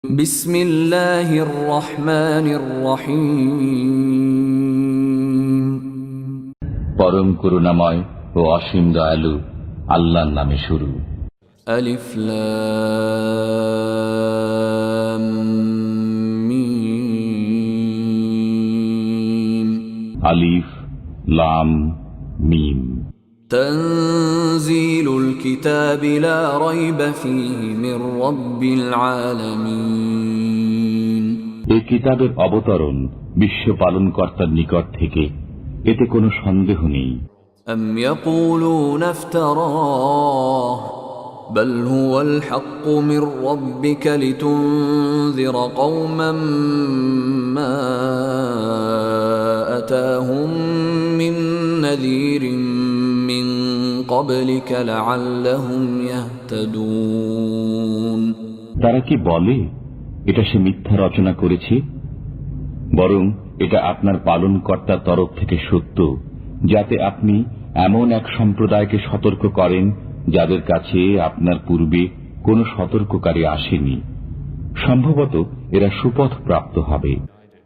বিসমিল্লাহির রহমানির রহিম। পরম করুণাময় ও অসীম দয়ালু আল্লাহর নামে শুরু। আলিফ লাম মিম। আলিফ লাম মিম। তানজিলুল কিতাবি লা রাইবা ফীহি মির রাব্বিল আলামিন। এই কিতাবের অবতরণ বিশ্ব পালনকর্তার নিকট থেকে, এতে কোনো সন্দেহ নেই। আম ইয়াকুলুনা ইফতারাহ বাল হুয়াল হাক্কু মির রাব্বিকা লিতুনযিরা কওমান মা আতাহুম মিন নাযীরিন মিন ক্বাবলিকা লাআল্লাহুম ইয়াহতাদুন। তারা কি বলে এটা সে মিথ্যা রচনা করেছে? বরং এটা আপনার পালনকর্তার তরফ থেকে সত্য, যাতে আপনি এমন এক সম্প্রদায়কে সতর্ক করেন যাদের কাছে আপনার পূর্বে কোনো সতর্ককারী আসেনি। সম্ভবত এরা সুপথ প্রাপ্ত হবে।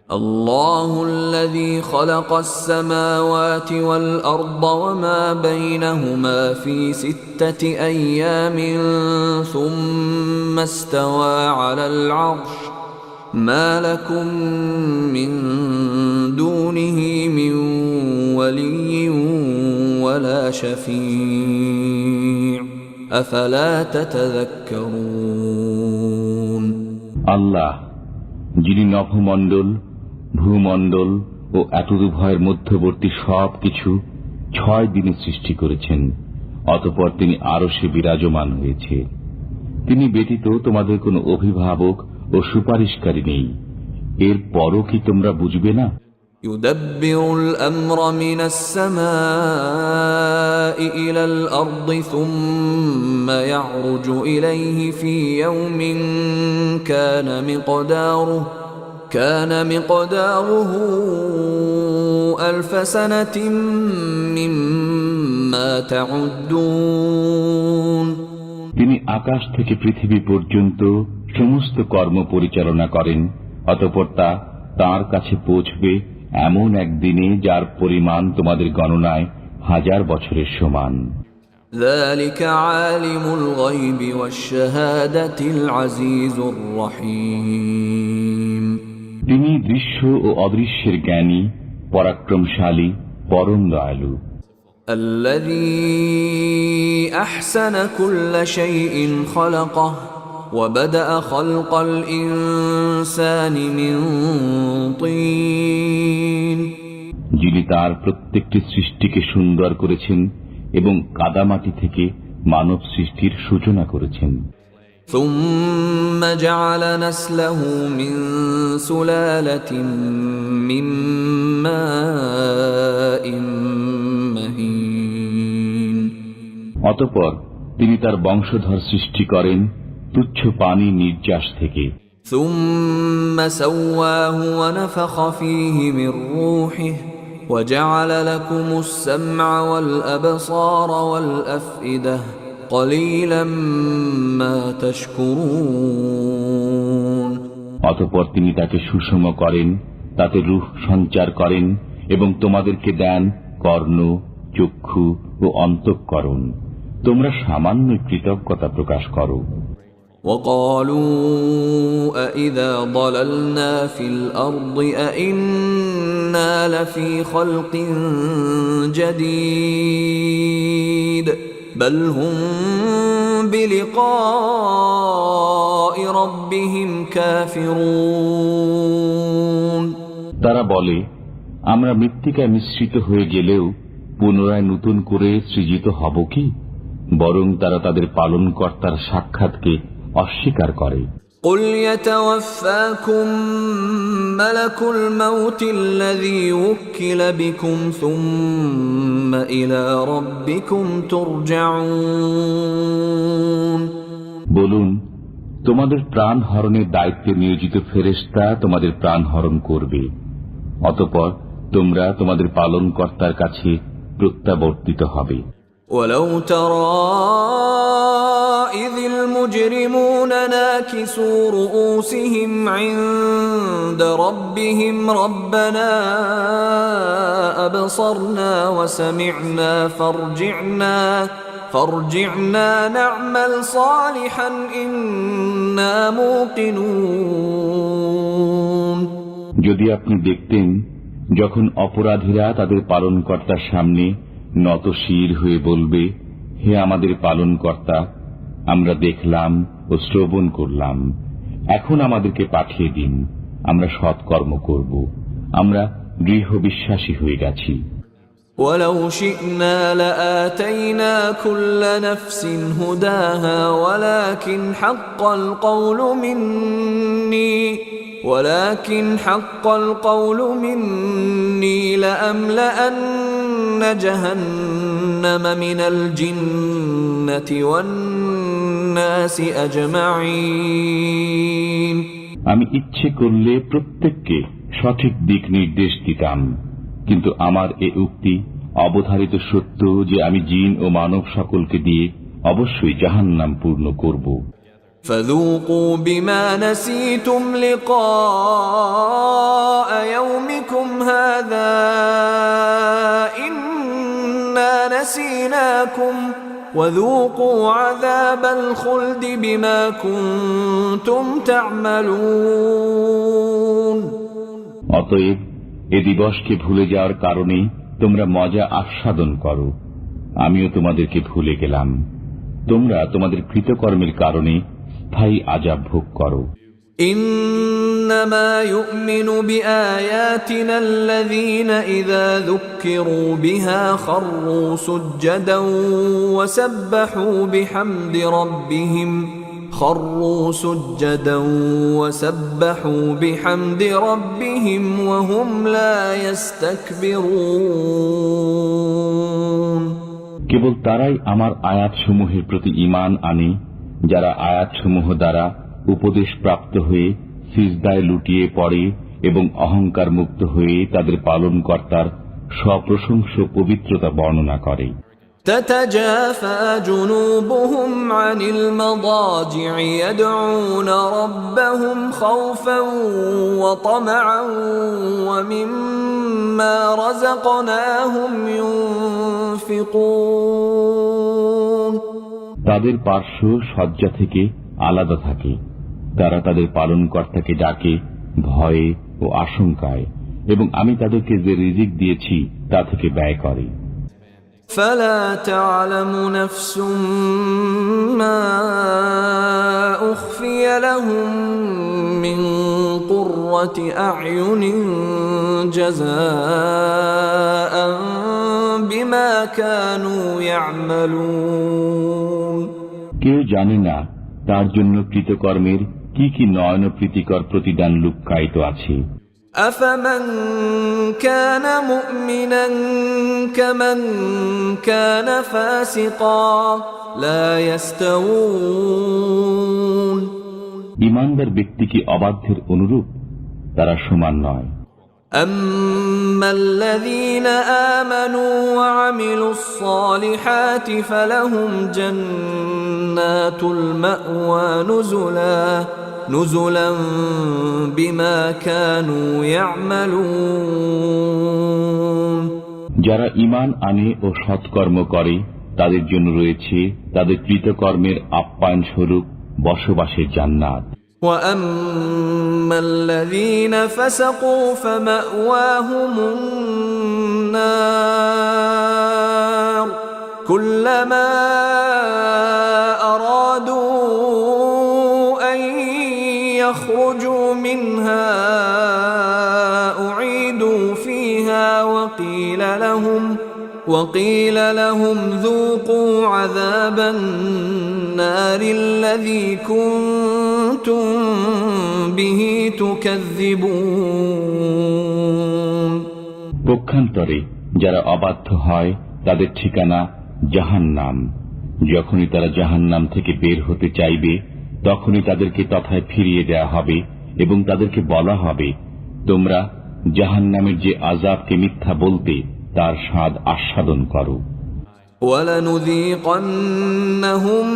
আল্লাহুল্লাযী খালাকাস সামাওয়াতি ওয়াল আরদা ওয়া মা বাইনাহুমা ফি সিত্তাতি আইয়ামিন সুম্মা ইসতাওয়া আলাল আরশ মা লাকুম মিন দুনিহি মিন ওয়ালিয়্যিন ওয়ালা শাফী'আ আফালা তাতাযাক্কারুন। আল্লাহ, যিনি নভমণ্ডল, ভূমণ্ডল ও এতদুভয়ের মধ্যবর্তী সব কিছু 6 দিনে সৃষ্টি করেছেন, অতঃপর তিনি আরশে বিরাজমান হয়েছে। তিনি ব্যতীত তোমাদের কোনো অভিভাবক ও সুপারিশকারী নেই। এর পরও কি তোমরা বুঝবে না? ইউদাব্বিরুল আমরা মিনাস সামাই ইলাল আরদি সুম্মা ইয়ারুজু ইলাইহি ফি ইয়াউমিন কানা মিকদারুহু আলফ সানাতিন মিম্মা তাউদ্দুন। তিনি আকাশ থেকে পৃথিবী পর্যন্ত সমস্ত কর্ম পরিচালনা করেন, অতঃপর তা তাঁর কাছে পৌঁছবে এমন একদিনে যার পরিমাণ তোমাদের গণনায় 1000 বছরের সমান। যালিকা আলিমুল গায়বি ওয়াশ শাহাদাতিল আজিজুর রহিম। তিনি দৃশ্য ও অদৃশ্যের জ্ঞানী, পরাক্রমশালী, পরম দয়ালু। الذي أحسن كل شيء خلقه وبدأ خلق الإنسان من طين। যিনি তার প্রত্যেকটি সৃষ্টিকে সুন্দর করেছেন এবং কাদামাটি থেকে মানব সৃষ্টির সূচনা করেছেন। ثم جعل نسله من سلالة من ماء مهين। অতঃপর তিনি তার বংশধর সৃষ্টি করেন তুচ্ছ পানি নির্যাস থেকে। ثم سواه ونفخ فيه من روحه وجعل لكم السمع والأبصار والأفئدة قليلا ما تشكرون। অতঃপর তিনি তাকে সুষম করেন, তাতে রূহ সঞ্চার করেন এবং তোমাদেরকে দেন কর্ণ, চক্ষু ও অন্তঃকরণ। তোমরা সামান্য কৃতজ্ঞতা প্রকাশ করো। وقالوا أإذا ضللنا في الأرض أإنا لفي خلق جديد بل هم بلقاء ربهم كافرون। তারা বলে, আমরা মৃত্তিকায় মিশ্রিত হয়ে গেলেও পুনরায় নতুন করে সৃজিত হব কি? বরং তারা তাদের পালনকর্তার সাক্ষাৎকে অস্বীকার করে। قل يتوفاكم ملك الموت الذي وكل بكم ثم إلى ربكم ترجعون। বলুন, তোমাদের প্রাণ হরণের দায়িত্বে নিয়োজিত ফেরেশতা তোমাদের প্রাণ হরণ করবে, অতঃপর তোমরা তোমাদের পালনকর্তার কাছে প্রত্যাবর্তিত হবে। ولو ترى إذ المجرمون ناكسوا رؤوسهم عند ربهم ربنا أبصرنا وسمعنا فارجعنا نعمل صالحا إنا موقنون। যদি আপনি দেখতেন যখন অপরাধীরা তাদের পালনকর্তার সামনে নতশির হয়ে বলবে, হে আমাদের পালনকর্তা, আমরা দেখলাম ও শ্রবণ করলাম, এখন আমাদেরকে পাঠিয়ে দিন, আমরা সৎকর্ম করব, আমরা দৃঢ় বিশ্বাসী হয়ে গেছি। ولو شئنا لآتينا كل نفس هداها ولكن حق القول مني لأملأن جهنم من الجنة والناس أجمعين। আমি ইচ্ছে করলে প্রত্যেককে সঠিক দিক নির্দেশ দিতাম, কিন্তু আমার এ উক্তি অবধারিত সত্য যে আমি জিন ও মানব সকলকে দিয়ে অবশ্যই জাহান্নাম পূর্ণ করব। فذوقوا بما نسيتم لقاء يومكم هذا إنا نسيناكم وذوقوا عذاب الخلد بما كنتم تعملون। অতএব এ দিবসকে ভুলে যাওয়ার কারণে তোমরা মজা আস্বাদন করো, আমিও তোমাদেরকে ভুলে গেলাম, তোমরা তোমাদের কৃতকর্মের কারণে স্থায়ী আযাব ভোগ করো। إنما يؤمن بآياتنا الذين إذا ذكروا بها خروا سجدا وسبحوا بحمد ربهم وهم لا يستكبرون। কেবল তারাই আমার আয়াতসমূহের প্রতি ঈমান আনে যারা আয়াতসমূহ দ্বারা উপদেশ প্রাপ্ত হয়ে সিজদায় লুটিয়ে পড়ে এবং অহংকার মুক্ত হয়ে তাদের পালনকর্তার সপ্রশংস পবিত্রতা বর্ণনা করে। تتجافى جنوبهم عن المضاجع يدعون ربهم خوفا وطمعا ومما رزقناهم ينفقون। তাদের পার্শ্ব শয্যা থেকে আলাদা থাকে, তারা তাদের পালনকর্তাকে ডাকে ভয়ে ও আশঙ্কায়, এবং আমি তাদেরকে যে রিজিক দিয়েছি তা থেকে ব্যয় করে। فلا تعلم نفس ما أخفي لهم من قرة أعين جزاء بما كانوا يعملون। কেউ জানে না তার জন্য কৃতকর্মের কি কি নয়ন প্রীতিকর প্রতিদান লুক্কায়িত আছে। أفمن كان مؤمنا كمن كان فاسقا لا يستوون। ঈমানদার ব্যক্তি কি অবাধ্যের অনুরূপ? তারা সমান নয়। أما الذين آمنوا وعملوا الصالحات فلهم جنات المأوى نزلا بما كانوا يعملون। যারা ঈমান আনে ও সৎকর্ম করে তাদের জন্য রয়েছে তাদের কৃতকর্মের আপ্যায়ন স্বরূপ বসবাসের জান্নাত। وأما الذين فسقوا فمأواهم النار كلما أرادوا أن يخرجوا منها أعيدوا فيها وقيل لهم ذوقوا عذاب النار الذي كنتم به تكذبون। পক্ষান্তরে যারা অবাধ্য হয় তাদের ঠিকানা জাহান্নাম। যখনই তারা জাহান্নাম থেকে বের হতে চাইবে তখনই তাদেরকে তথায় ফিরিয়ে দেয়া হবে এবং তাদেরকে বলা হবে, তোমরা জাহান্নামের যে আযাবকে মিথ্যা বলতে তার স্বাদ আস্বাদন করো। وَلَنُذِيقَنَّهُم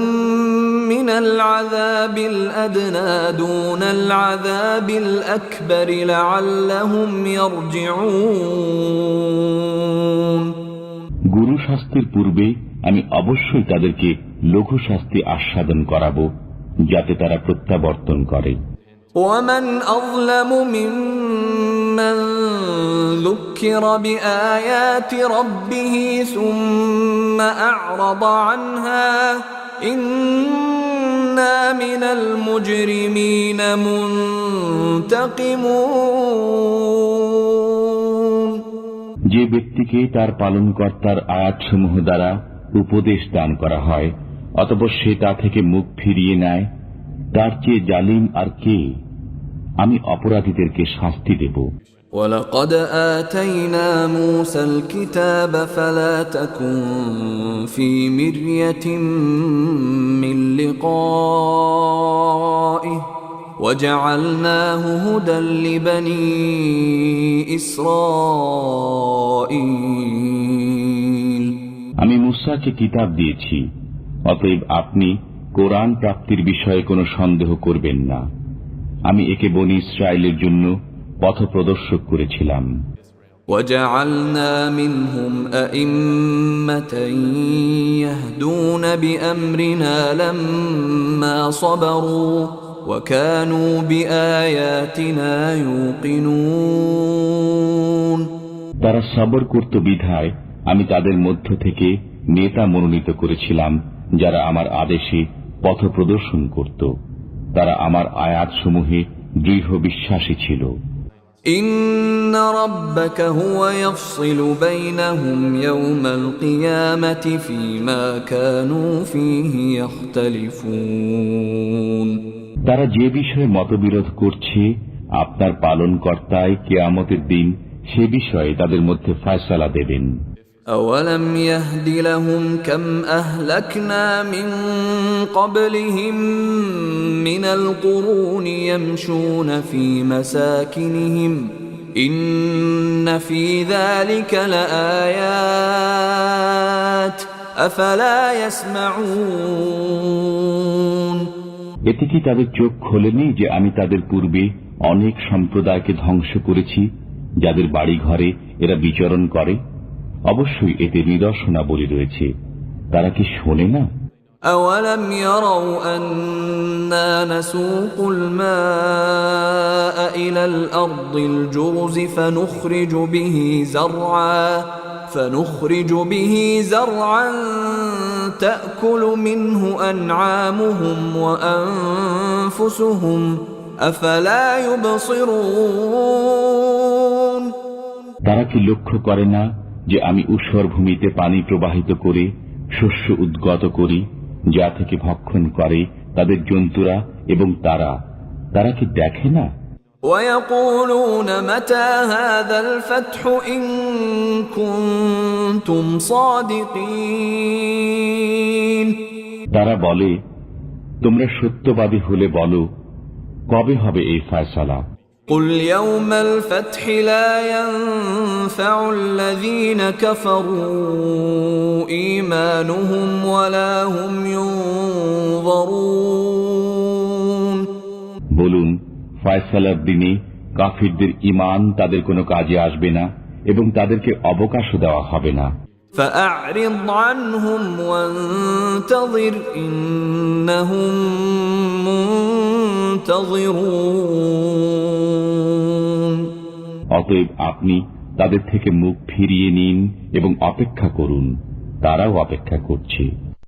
مِّنَ العذاب الأدنى دون العذاب الأكبر لعلهم يرجعون গুরু শাস্তির পূর্বে আমি অবশ্যই তাদেরকে লঘু শাস্তি আস্বাদন করাবো যাতে তারা প্রত্যাবর্তন করে। ومن أظلم ممن ذكر بآيات ربه ثم أعرض عنها إنا من المجرمين منتقمون যে ব্যক্তিকে তার পালনকর্তার আয়াতসমূহ দ্বারা উপদেশ দান করা হয় অতঃপর সে তা থেকে মুখ ফিরিয়ে নেয়, তার চেয়ে জালিম আর কে? আমি অপরাধীদেরকে শাস্তি দেব। وَلَقَدْ آتَيْنَا مُوسَى الْكِتَابَ فَلَا تَكُنْ فِي مِرْيَةٍ مِّن لِقَائِهِ وَجَعَلْناهُ هُدًى لِبَنِي إِسْرَائِيلَ আমি মুসাকে কিতাব দিয়েছি, অতএব আপনি কোরআন প্রাপ্তির বিষয়ে কোনো সন্দেহ করবেন না। আমি একে বনি ইসরায়েলের জন্য পথপ্রদর্শক করেছিলাম। وَجَعَلْنَا مِنْهُمْ أَئِمَّةً يَهْدُونَ بِأَمْرِنَا لَمَّا صَبَرُوا وَكَانُوا بِآيَاتِنَا يُوقِنُونَ তারা সবর করত বিধায় আমি তাদের মধ্য থেকে নেতা মনোনীত করেছিলাম যারা আমার আদেশে পথ প্রদর্শন করত। তারা আমার আয়াতসমূহে দৃঢ় বিশ্বাসী ছিল। إن ربك هو يفصل بينهم يوم القيامة فيما كانوا فيه يختلفون তারা যে বিষয়ে মতবিরোধ করছে আপনার পালনকর্তাই কিয়ামতের দিন সে বিষয়ে তাদের মধ্যে ফয়সালা দেবেন। أولم يهد لهم كم أهلكنا من قبلهم من القرون يمشون في مساكنهم إن في ذلك لآيات أفلا يسمعون এতে কি তাদের চোখ খোলেনি যে আমি তাদের পূর্বে অনেক সম্প্রদায়কে ধ্বংস করেছি যাদের বাড়ি ঘরে এরা বিচরণ করে? অবশ্যই এতে নিদর্শনাবলী রয়েছে, তারা কি শোনে না? أولم يروا أنا نسوق الماء إلى الأرض الجرز فنخرج به زرعا تأكل منه أنعامهم وأنفسهم أفلا يبصرون তারা কি লক্ষ্য করে না যে আমি ঊষর ভূমিতে পানি প্রবাহিত করে শস্য উদ্গত করি যা থেকে ভক্ষণ করে তাদের জন্তুরা এবং তারা কি দেখে না? ويقولون متى هذا الفتح إن كنتم صادقين তারা বলে, তোমরা সত্যবাদী হলে বলো, কবে হবে এই ফয়সালা? قل يوم الفتح لا ينفع الذين كفروا إيمانهم ولا هم ينظرون বলুন, ফয়সালার দিনে কাফিরদের ঈমান তাদের কোনো কাজে আসবে না এবং তাদেরকে অবকাশও দেওয়া হবে না। فأعرض عنهم وانتظر إنهم منتظرون অতএব আপনি তাদের থেকে মুখ ফিরিয়ে নিন এবং অপেক্ষা করুন, তারাও অপেক্ষা করছে।